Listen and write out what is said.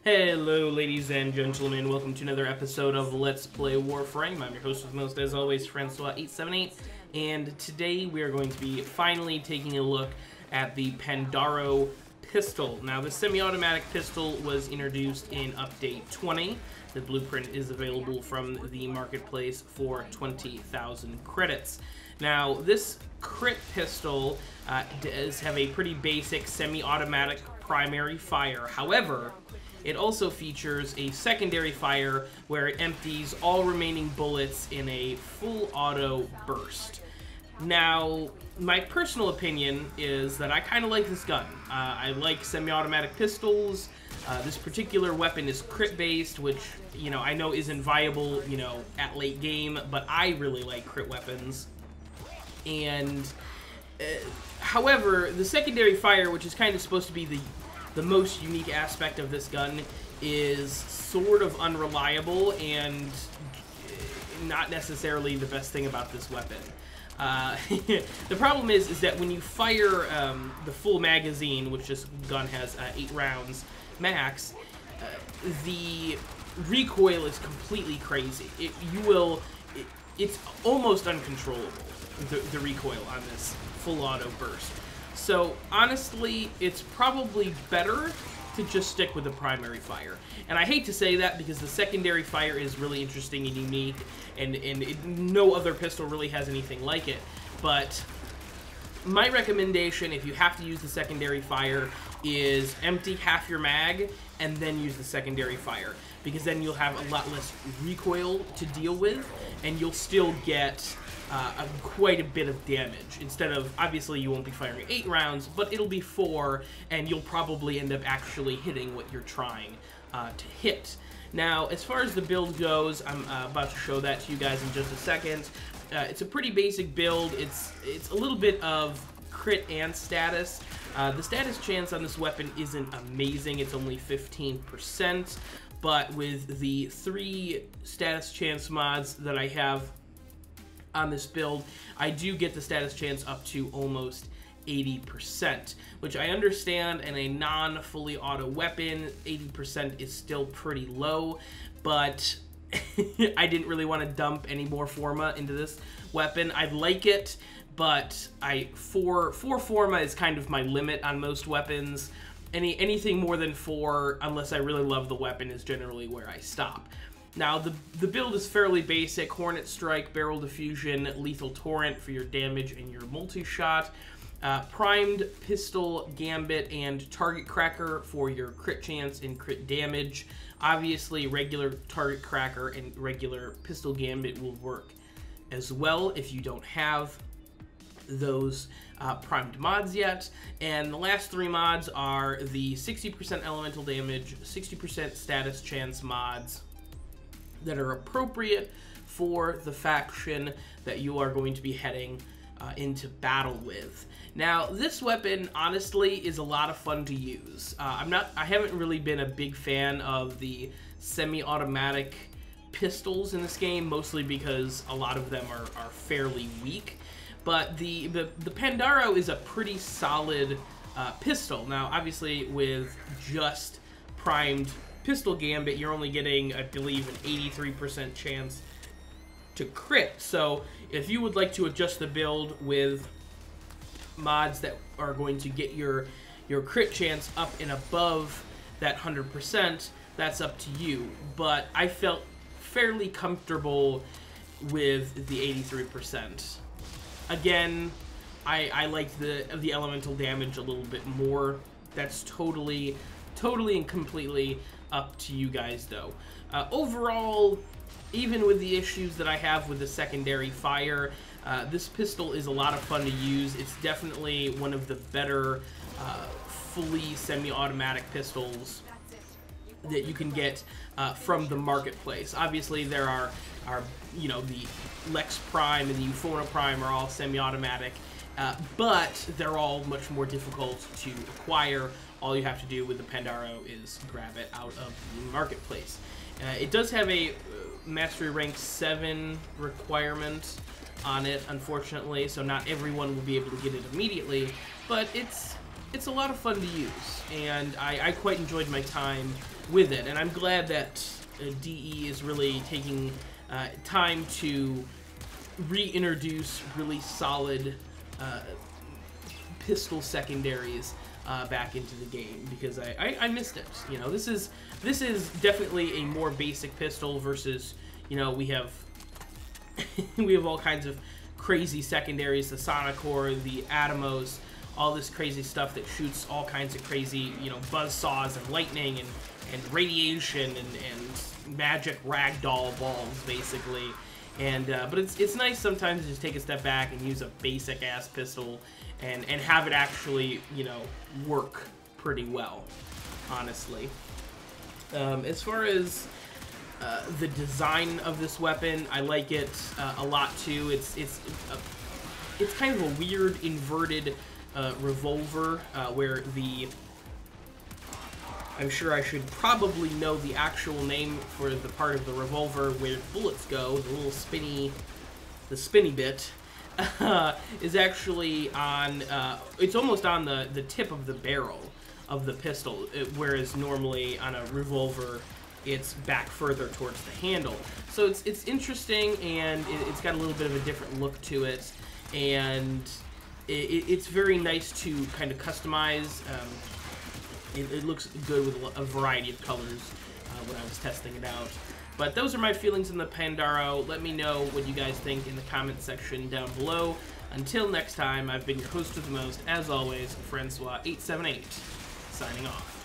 Hello, ladies and gentlemen. Welcome to another episode of Let's Play Warframe. I'm your host with most, as always, Francois878, and today we are going to be finally taking a look at the Pandaro pistol. Now, the semi-automatic pistol was introduced in Update 20. The blueprint is available from the marketplace for 20,000 credits. Now, this crit pistol does have a pretty basic semi-automatic primary fire. However, it also features a secondary fire where it empties all remaining bullets in a full auto burst. Now, my personal opinion is that I kind of like this gun. I like semi-automatic pistols. This particular weapon is crit-based, which, I know isn't viable, at late game, but I really like crit weapons. And, however, the secondary fire, which is kind of supposed to be the most unique aspect of this gun, is sort of unreliable and not necessarily the best thing about this weapon. The problem is that when you fire the full magazine, which this gun has 8 rounds max, the recoil is completely crazy. It's almost uncontrollable, the recoil on this full auto burst. So, honestly, it's probably better to just stick with the primary fire. And I hate to say that because the secondary fire is really interesting and unique, and no other pistol really has anything like it. But my recommendation, if you have to use the secondary fire, is empty half your mag and then use the secondary fire, because then you'll have a lot less recoil to deal with, and you'll still get quite a bit of damage. Instead of, obviously you won't be firing 8 rounds, but it'll be 4, and you'll probably end up actually hitting what you're trying to hit. Now, as far as the build goes, I'm about to show that to you guys in just a second. It's a pretty basic build. It's a little bit of crit and status. The status chance on this weapon isn't amazing. It's only 15%, but with the 3 status chance mods that I have on this build, I do get the status chance up to almost 80%, which I understand in a non-fully auto weapon, 80% is still pretty low, but I didn't really want to dump any more Forma into this weapon. I like it, but 4 Forma is kind of my limit on most weapons. Anything more than 4, unless I really love the weapon, is generally where I stop. Now, the build is fairly basic: Hornet Strike, Barrel Diffusion, Lethal Torrent for your damage and your multi-shot, Primed Pistol Gambit, and Target Cracker for your crit chance and crit damage. Obviously, regular Target Cracker and regular Pistol Gambit will work as well if you don't have those primed mods yet. And the last 3 mods are the 60% elemental damage, 60% status chance mods that are appropriate for the faction that you are going to be heading into battle with. Now, this weapon, honestly, is a lot of fun to use. I haven't really been a big fan of the semi-automatic pistols in this game, mostly because a lot of them are fairly weak. But the Pandaro is a pretty solid pistol. Now, obviously, with just primed Pistol Gambit, you're only getting, I believe, an 83% chance to crit. So if you would like to adjust the build with mods that are going to get your crit chance up and above that 100%, that's up to you. But I felt fairly comfortable with the 83%. Again, I like the elemental damage a little bit more. That's totally and completely up to you guys, though. Overall, even with the issues that I have with the secondary fire, this pistol is a lot of fun to use. It's definitely one of the better fully semi-automatic pistols that you can get from the marketplace. Obviously, there are the Lex Prime and the Forma Prime are all semi-automatic, but they're all much more difficult to acquire. All you have to do with the Pandaro is grab it out of the marketplace. It does have a Mastery Rank 7 requirement on it, unfortunately, so not everyone will be able to get it immediately, but it's it's a lot of fun to use, and I quite enjoyed my time with it, and I'm glad that DE is really taking time to reintroduce really solid pistol secondaries back into the game, because I missed it. You know, this is definitely a more basic pistol versus, you know, we have we have all kinds of crazy secondaries, the Sonocore, the Atomos, all this crazy stuff that shoots all kinds of crazy, you know, buzzsaws and lightning and radiation and magic ragdoll balls, basically. And but it's nice sometimes to just take a step back and use a basic ass pistol and have it actually, you know, work pretty well, honestly. As far as the design of this weapon, I like it a lot too. It's kind of a weird inverted revolver where I'm sure I should probably know the actual name for the part of the revolver where bullets go, the little spinny bit, is actually on, it's almost on the tip of the barrel of the pistol, whereas normally on a revolver it's back further towards the handle. So it's interesting, and it's got a little bit of a different look to it, and it's very nice to kind of customize. It looks good with a variety of colors when I was testing it out. But those are my feelings on the Pandaro. Let me know what you guys think in the comment section down below. Until next time, I've been your host of the most, as always, Francois878, signing off.